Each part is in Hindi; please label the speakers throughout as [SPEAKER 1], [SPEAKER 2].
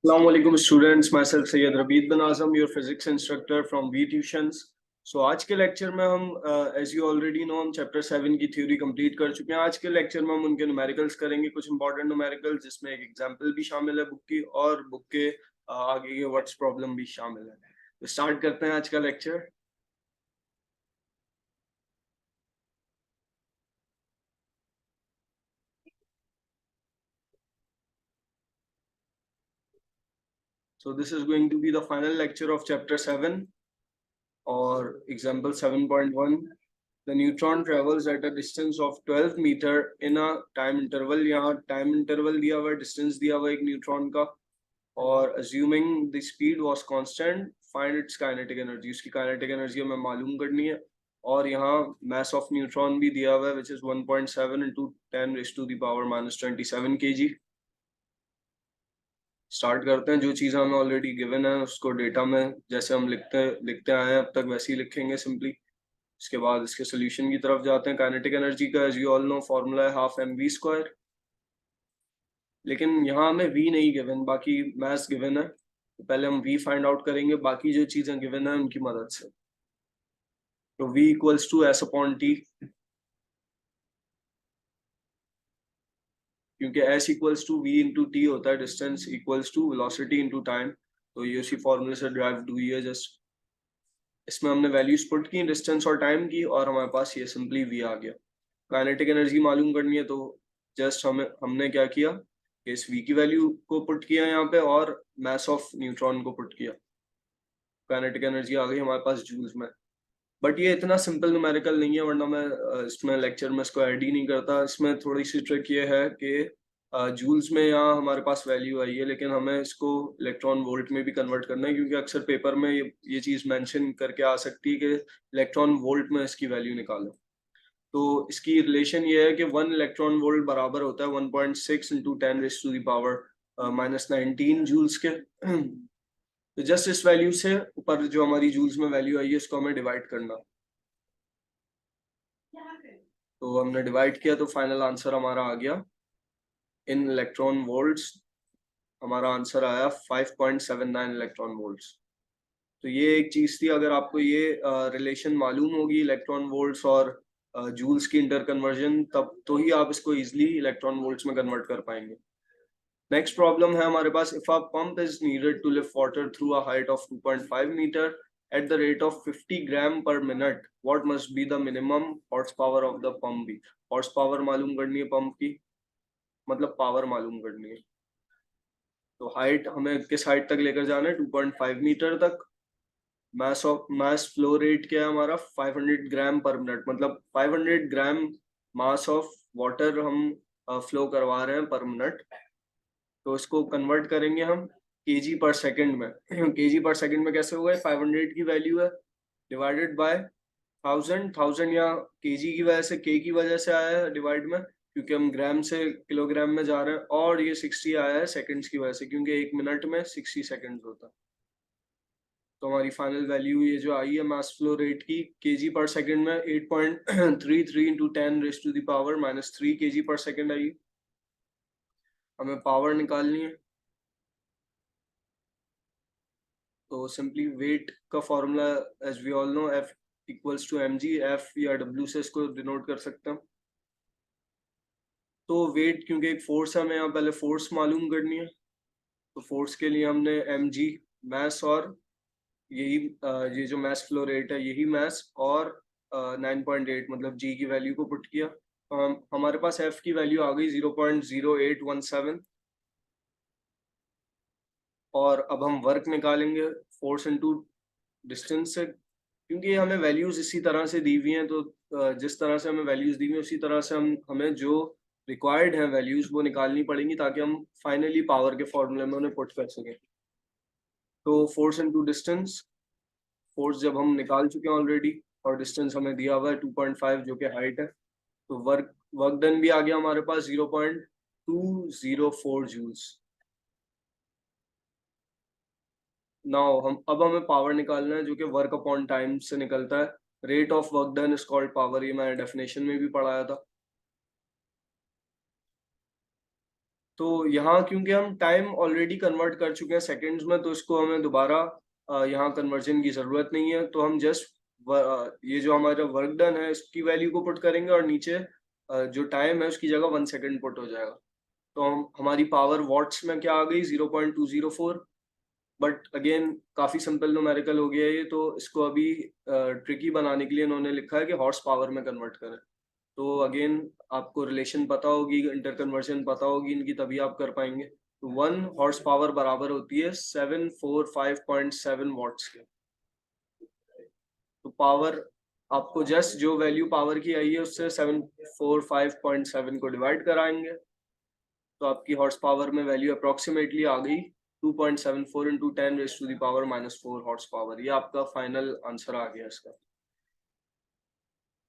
[SPEAKER 1] Assalamualaikum students, myself Sayyid Rabeed bin Azam, your physics instructor from V Tuitions. So आज के लेक्चर में हम as you already know हम चैप्टर 7 की थ्योरी कंप्लीट कर चुके हैं। आज के लेक्चर में हम उनके न्यूमेरिकल्स करेंगे, कुछ इंपॉर्टेंट न्यूमेरिकल्स जिसमें एक एग्जांपल भी शामिल है बुक की और बुक के आगे के वर्ड्स प्रॉब्लम भी शामिल है। तो स्टार्ट करते हैं आज का lecture. So this is going to be the final lecture of chapter 7 or example 7.1. The neutron travels at a distance of 12 metre in a time interval. यहाँ time interval दिया हुआ है, distance दिया हुआ है एक न्यूट्रॉन का, और assuming the speed was constant, find its kinetic energy. उसकी kinetic energy हमें मालूम करनी है, और यहाँ mass of neutron भी दिया हुआ है which is 1.7 into 10 raised to the power minus 27 kg. Start करते हैं। जो चीज़ हमें ऑलरेडी गिवन है उसको डेटा में जैसे हम लिखते आए हैं अब तक वैसे ही लिखेंगे सिंपली। इसके बाद इसके सोल्यूशन की तरफ जाते हैं। काइनेटिक एनर्जी का as you all know formula है हाफ mv², लेकिन यहाँ हमें v नहीं गिवन, बाकी मैथ्स गिवन है, तो पहले हम v फाइंड आउट करेंगे बाकी जो चीजें गिवन है उनकी मदद से। तो v इक्वल्स टू s/t, क्योंकि s equals to v into t होता है, distance equals to velocity into time, तो ये उसी फॉर्मूले से ड्राइव हुई है। जस्ट इसमें हमने वैल्यूज पुट की, डिस्टेंस और टाइम की, और हमारे पास ये सिंपली v आ गया। काइनेटिक एनर्जी मालूम करनी है तो जस्ट हमने क्या किया, इस v की वैल्यू को पुट किया यहाँ पे और मास ऑफ न्यूट्रॉन को पुट किया। काइनेटिक एनर्जी आ गई हमारे पास जूल्स में। बट ये इतना सिंपल न्यूमेरिकल नहीं है, वरना मैं इसमें लेक्चर में इसको ऐड ही नहीं करता। इसमें थोड़ी सी ट्रिक ये है कि जूल्स में यहाँ हमारे पास वैल्यू आई है, लेकिन हमें इसको इलेक्ट्रॉन वोल्ट में भी कन्वर्ट करना है, क्योंकि अक्सर पेपर में ये चीज़ मेंशन करके आ सकती है कि इलेक्ट्रॉन वोल्ट में इसकी वैल्यू निकालो। तो इसकी रिलेशन ये है कि 1 इलेक्ट्रॉन वोल्ट बराबर होता है 1.6 into 10 raise to the power minus 19 joules के। तो जस्ट इस वैल्यू से ऊपर जो हमारी जूल्स में वैल्यू आई है इसको हमें डिवाइड करना। तो हमने डिवाइड किया तो फाइनल आंसर हमारा आ गया इन इलेक्ट्रॉन वोल्ट्स, हमारा आंसर आया 5.79 इलेक्ट्रॉन वोल्ट्स। तो ये एक चीज थी, अगर आपको ये रिलेशन मालूम होगी इलेक्ट्रॉन वोल्ट्स और जूल्स की इंटर कन्वर्जन, तब तो ही आप इसको इजिली इलेक्ट्रॉन वोल्ट्स में कन्वर्ट कर पाएंगे। नेक्स्ट प्रॉब्लम है हमारे पास, if a pump is needed to lift water through a height of 2.5 metre at the rate of 50 gram per minute, what must be the minimum horsepower of the pump भी। हॉर्स पावर मालूम करनी है पंप की, मतलब पावर मालूम करनी है। तो हाइट हमें किस हाइट तक लेकर जाना है, 2.5 मीटर तक। मास फ्लो रेट क्या है हमारा, 500 ग्राम पर मिनट, मतलब 500 ग्राम मास ऑफ वाटर हम फ्लो करवा रहे हैं पर मिनट। तो इसको कन्वर्ट करेंगे हम केजी पर सेकंड में। केजी पर सेकंड में कैसे होगा, 500 की वैल्यू है डिवाइडेड बाय 1000 या केजी की वजह से, के की वजह से आया है डिवाइड में, क्योंकि हम ग्राम से किलोग्राम में जा रहे हैं, और ये 60 आया है सेकंड्स की वजह से, क्योंकि एक मिनट में 60 सेकंड्स होता है। तो हमारी फाइनल वैल्यू ये जो आई है मास फ्लो रेट की केजी पर सेकंड में 8.33 into 10 raise to the power minus 3 KG per second आई। हमें पावर निकालनी है, तो सिंपली वेट का formula as we all know F equals to mg, F या W से इसको डिनोट कर सकते हैं। तो वेट क्योंकि एक फोर्स है, हमें यहाँ पहले फोर्स मालूम करनी है, तो फोर्स के लिए हमने mg मैस और यही ये जो मैस फ्लो रेट है यही मैस और 9.8 मतलब g की वैल्यू को पुट किया, तो हमारे पास f की वैल्यू आ गई 0.0817। और अब हम वर्क निकालेंगे फोर्स इनटू डिस्टेंस से, क्योंकि हमें वैल्यूज इसी तरह से दी हुई हैं, तो जिस तरह से हमें वैल्यूज दी हुई हैं उसी तरह से हमें जो रिक्वायर्ड हैं वैल्यूज वो निकालनी पड़ेंगी, ताकि हम फाइनली पावर के फॉर्मूले में उन्हें पुट कर सकें। तो फोर्स इनटू डिस्टेंस, फोर्स जब हम निकाल चुके हैं ऑलरेडी और डिस्टेंस हमें दिया हुआ है 2.5 जो कि हाइट है, तो वर्क डन भी आ गया हमारे पास 0.204 जूल्स। नाउ अब हमें पावर निकालना है, जो कि वर्क अपॉन टाइम से निकलता है। Rate of work done is called power, ये मैंने डेफिनेशन में भी पढ़ाया था। तो यहाँ क्योंकि हम टाइम ऑलरेडी कन्वर्ट कर चुके हैं सेकंड्स में, तो इसको हमें दोबारा यहाँ कन्वर्जन की जरूरत नहीं है। तो हम जस्ट ये जो हमारा वर्क डन है इसकी वैल्यू को पुट करेंगे और नीचे जो टाइम है उसकी जगह 1 सेकंड पुट हो जाएगा। तो हमारी पावर वॉट्स में क्या आ गई 0.204। बट अगेन काफी सिंपल न्यूमेरिकल हो गया ये, तो इसको अभी ट्रिकी बनाने के लिए इन्होंने लिखा है कि हॉर्स पावर में कन्वर्ट करें। तो अगेन आपको रिलेशन पता होगी, इंटर कन्वर्जन पता होगी इनकी, तभी आप कर पाएंगे। तो 1 हॉर्स पावर बराबर होती है 745.7 वॉट्स के। तो पावर आपको जस्ट जो वैल्यू पावर की आई है उससे 745.7 को डिवाइड कराएंगे, तो आपकी हॉर्स पावर में वैल्यू अप्रोक्सीमेटली आ गई 2.74 into 10 raise to the power -4 horse power. ये आपका फाइनल आंसर आ गया इसका।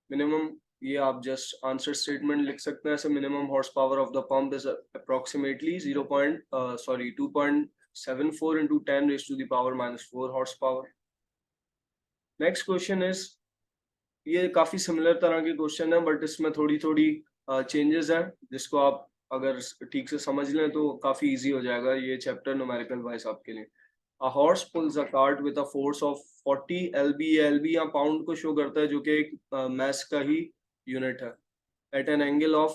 [SPEAKER 1] मिनिमम ये आप जस्ट आंसर स्टेटमेंट लिख सकते हैं ऐसे, minimum horse power of the pump is approximately 2.74 into 10 raise to the power -4 horse power. Next question is, ये काफी सिमिलर तरह के क्वेश्चन है बट इसमें थोड़ी थोड़ी चेंजेस है, जिसको आप अगर ठीक से समझ लें तो काफी इजी हो जाएगा ये चैप्टर न्यूमेरिकल वाइज आपके लिए। A horse pulls a cart with a force of 40 lb। lb या पाउंड को शो करता है जो कि एक मैस का ही यूनिट है, at an angle of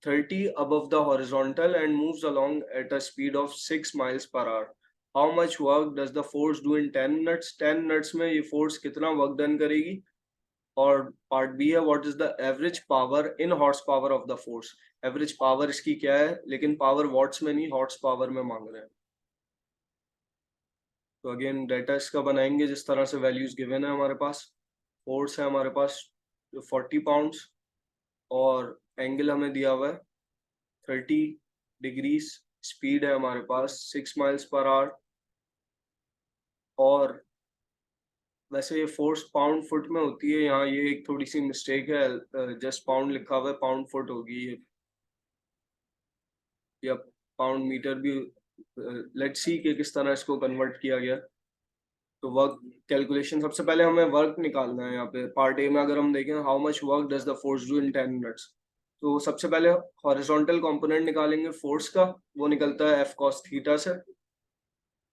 [SPEAKER 1] 30 above the horizontal and moves along at a speed of 6 miles per hour. How much work does the force do in 10 minutes? 10 minutes में ये force कितना वर्क डन करेगी? और पार्ट बी है, what is the average power in horse power of the force. Average power इसकी क्या है, लेकिन पावर वॉट्स में नहीं, हॉर्स पावर में मांग रहे हैं। तो अगेन डाटा इसका बनाएंगे जिस तरह से वैल्यूज गिवन है हमारे पास। फोर्स है हमारे पास 40 पाउंड्स और एंगल हमें दिया हुआ है 30 डिग्रीज, स्पीड है हमारे पास 6 माइल्स पर आवर, और वैसे ये फोर्स पाउंड फुट में होती है, यहाँ ये एक थोड़ी सी मिस्टेक है, जस्ट पाउंड लिखा हुआ है, पाउंड फुट होगी ये, या पाउंड मीटर भी। लेट्स सी कि किस तरह इसको कन्वर्ट किया गया। तो वर्क कैलकुलेशन, सबसे पहले हमें वर्क निकालना है। यहाँ पे पार्ट ए में अगर हम देखें how much work does the force do in 10 minutes, तो सबसे पहले हॉरिजॉन्टल कंपोनेंट निकालेंगे फोर्स का, वो निकलता है एफ कॉस थीटा से।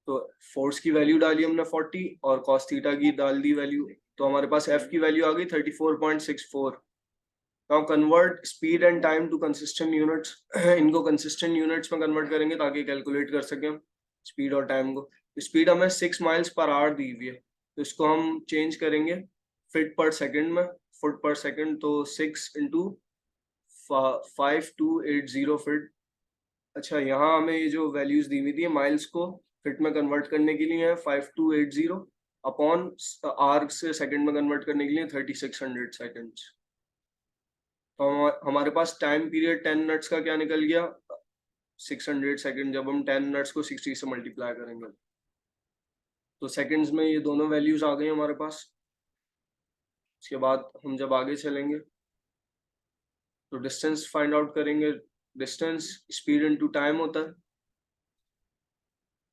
[SPEAKER 1] तो फोर्स की वैल्यू डाली हमने 40 और कॉस थीटा की डाल दी वैल्यू, तो हमारे पास एफ की वैल्यू आ गई 34.64। Now convert speed and time to consistent units. इनको कंसिस्टेंट यूनिट्स में कन्वर्ट करेंगे ताकि कैलकुलेट कर सकें स्पीड और टाइम को। स्पीड हमें 6 माइल्स पर आवर दी हुई है, तो इसको हम चेंज करेंगे फीट पर सेकंड में, फुट पर सेकंड। तो 6 इंटू 5280 फीट। अच्छा, यहाँ हमें ये जो वैल्यूज दी हुई थी माइल्स को फीट में कन्वर्ट करने के लिए है 5280 अपॉन आर से सेकंड में कन्वर्ट करने के लिए 3600 सेकंड्स। तो हमारे पास टाइम पीरियड 10 मिनट्स का क्या निकल गया 600 सेकंड, जब हम 10 मिनट्स को 60 से मल्टीप्लाई करेंगे। तो सेकंड्स में ये दोनों वैल्यूज आ गई हमारे पास। इसके बाद हम जब आगे चलेंगे तो डिस्टेंस फाइंड आउट करेंगे। डिस्टेंस स्पीड इनटू टाइम होता है,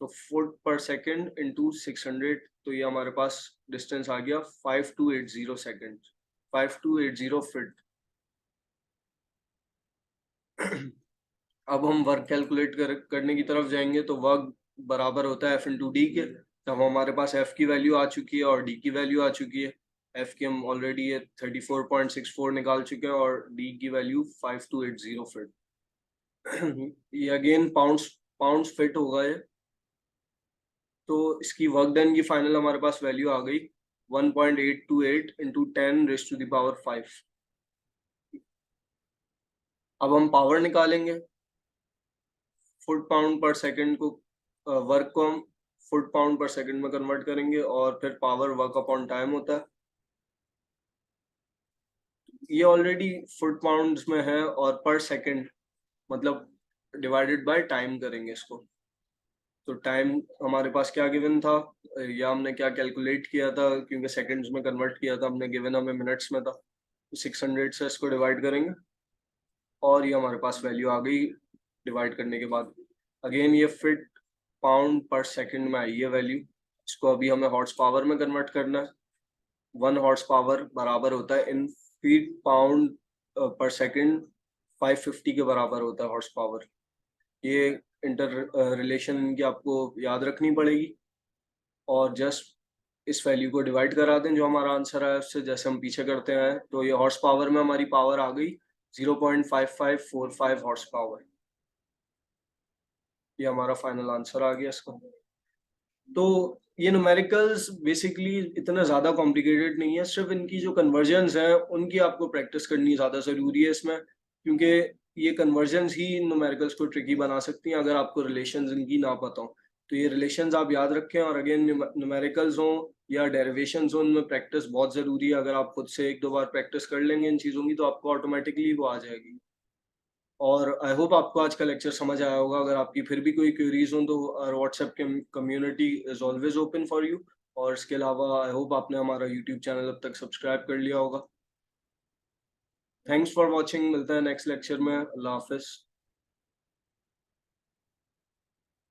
[SPEAKER 1] तो फुट पर सेकंड इनटू 600, तो ये हमारे पास डिस्टेंस आ गया 5280 सेकंड, 5280 फीट। अब हम वर्क कैलकुलेट करने की तरफ जाएंगे, तो वर्क बराबर होता है एफ इंटू डी के। तब हमारे पास एफ की वैल्यू आ चुकी है और डी की वैल्यू आ चुकी है। एफ की हम ऑलरेडी ये 34.64 निकाल चुके हैं और डी की वैल्यू 5280 फिट। ये अगेन पाउंड्स फिट होगा ये। तो इसकी वर्क डन की फाइनल हमारे पास वैल्यू आ गई 1.828 into 10 raise to the power 5। अब हम पावर निकालेंगे। फुट पाउंड पर सेकंड को, वर्क को हम फुट पाउंड पर सेकंड में कन्वर्ट करेंगे और फिर पावर वर्क अपॉन टाइम होता है। ये ऑलरेडी फुट पाउंड्स में है और पर सेकंड मतलब डिवाइडेड बाय टाइम करेंगे इसको। तो टाइम हमारे पास क्या गिवन था, या हमने क्या कैलकुलेट किया था, क्योंकि सेकंड्स में कन्वर्ट किया था हमने, गिवन हमें मिनट्स में था, तो 600 से इसको डिवाइड करेंगे और ये हमारे पास वैल्यू आ गई डिवाइड करने के बाद। अगेन ये फिट पाउंड पर सेकंड में आई है वैल्यू, इसको अभी हमें हॉर्स पावर में कन्वर्ट करना है। 1 हॉर्स पावर बराबर होता है इन फीट पाउंड पर सेकंड 550 के बराबर होता है हॉर्स पावर। ये इंटर रिलेशन इनकी आपको याद रखनी पड़ेगी और जस्ट इस वैल्यू को डिवाइड करा दें जो हमारा आंसर है उससे, जैसे हम पीछे करते हैं। तो ये हॉर्स पावर में हमारी पावर आ गई 0.5545 हॉर्स पावर। ये हमारा फाइनल आंसर आ गया इसका। तो ये न्यूमेरिकल्स बेसिकली इतना ज़्यादा कॉम्प्लिकेटेड नहीं है, सिर्फ इनकी जो कन्वर्जन्स हैं उनकी आपको प्रैक्टिस करनी ज़्यादा ज़रूरी है इसमें, क्योंकि ये कन्वर्जन्स ही न्यूमेरिकल्स को ट्रिकी बना सकती हैं अगर आपको रिलेशंस इनकी ना पता हो। तो ये रिलेशंस आप याद रखें, और अगेन न्यूमेरिकल्स हों या डेरिवेशंस हों, उनमें प्रैक्टिस बहुत ज़रूरी है। अगर आप खुद से एक दो बार प्रैक्टिस कर लेंगे इन चीज़ों की तो आपको ऑटोमेटिकली वो आ जाएगी। और आई होप आपको आज का लेक्चर समझ आया होगा। अगर आपकी फिर भी कोई क्वेरीज हो तो WhatsApp community is always open for you. और इसके अलावा आई होप आपने हमारा यूट्यूब चैनल अब तक सब्सक्राइब कर लिया होगा। Thanks for watching. मिलते हैं नेक्स्ट लेक्चर में। अल्लाह हाफिज।